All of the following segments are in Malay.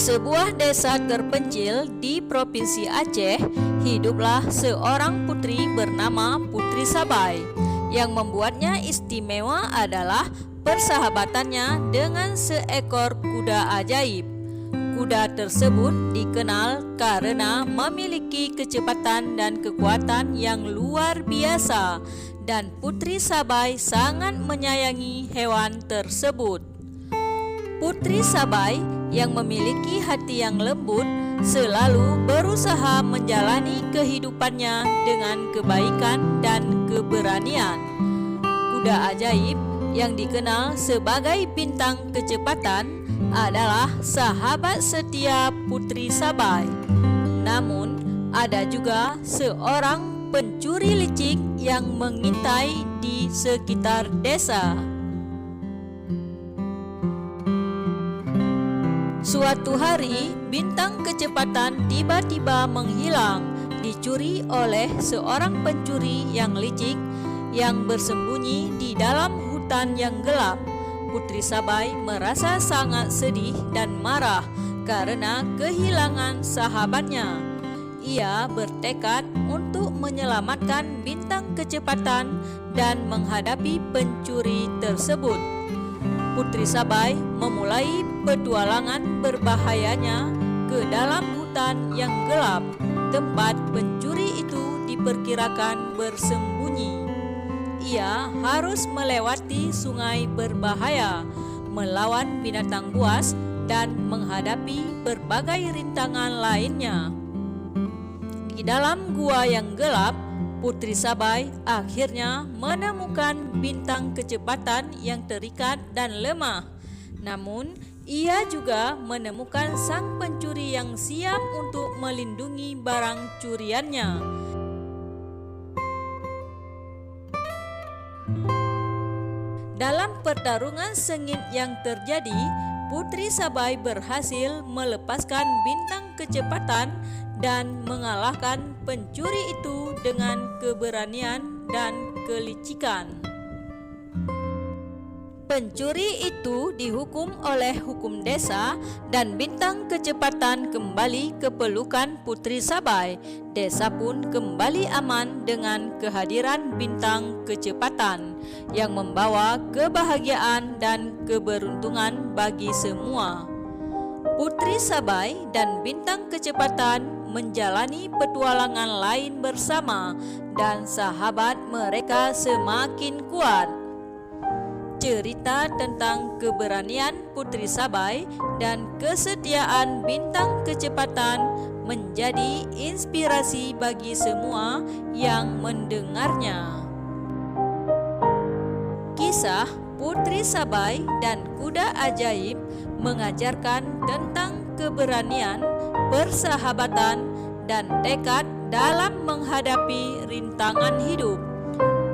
sebuah desa terpencil di Provinsi Aceh, hiduplah seorang putri bernama Putri Sabai. Yang membuatnya istimewa adalah persahabatannya dengan seekor kuda ajaib. Kuda tersebut dikenal karena memiliki kecepatan dan kekuatan yang luar biasa, dan Putri Sabai sangat menyayangi hewan tersebut. Putri Sabai yang memiliki hati yang lembut selalu berusaha menjalani kehidupannya dengan kebaikan dan keberanian. Kuda ajaib yang dikenal sebagai bintang kecepatan adalah sahabat setia Putri Sabai. Namun, ada juga seorang pencuri licik yang mengintai di sekitar desa. Suatu hari, bintang kecepatan tiba-tiba menghilang, dicuri oleh seorang pencuri yang licik yang bersembunyi di dalam hutan yang gelap. Putri Sabai merasa sangat sedih dan marah karena kehilangan sahabatnya. Ia bertekad untuk menyelamatkan bintang kecepatan dan menghadapi pencuri tersebut. Putri Sabai memulai petualangan berbahayanya ke dalam hutan yang gelap, tempat pencuri itu diperkirakan bersembunyi. Ia harus melewati sungai berbahaya, melawan binatang buas, dan menghadapi berbagai rintangan lainnya. Di dalam gua yang gelap, Putri Sabai akhirnya menemukan bintang kecepatan yang terikat dan lemah. Namun, ia juga menemukan sang pencuri yang siap untuk melindungi barang curiannya. Dalam pertarungan sengit yang terjadi, Putri Sabai berhasil melepaskan bintang kecepatan dan mengalahkan pencuri itu dengan keberanian dan kelicikan. Pencuri itu dihukum oleh hukum desa dan bintang kecepatan kembali ke pelukan Putri Sabai. Desa pun kembali aman dengan kehadiran bintang kecepatan yang membawa kebahagiaan dan keberuntungan bagi semua. Putri Sabai dan bintang kecepatan menjalani petualangan lain bersama, dan sahabat mereka semakin kuat. Cerita tentang keberanian Putri Sabai dan kesetiaan bintang kecepatan menjadi inspirasi bagi semua yang mendengarnya. Kisah Putri Sabai dan kuda ajaib mengajarkan tentang keberanian, persahabatan, dan tekad dalam menghadapi rintangan hidup.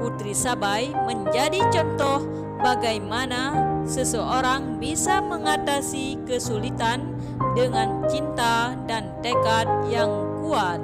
Putri Sabai menjadi contoh bagaimana seseorang bisa mengatasi kesulitan dengan cinta dan tekad yang kuat.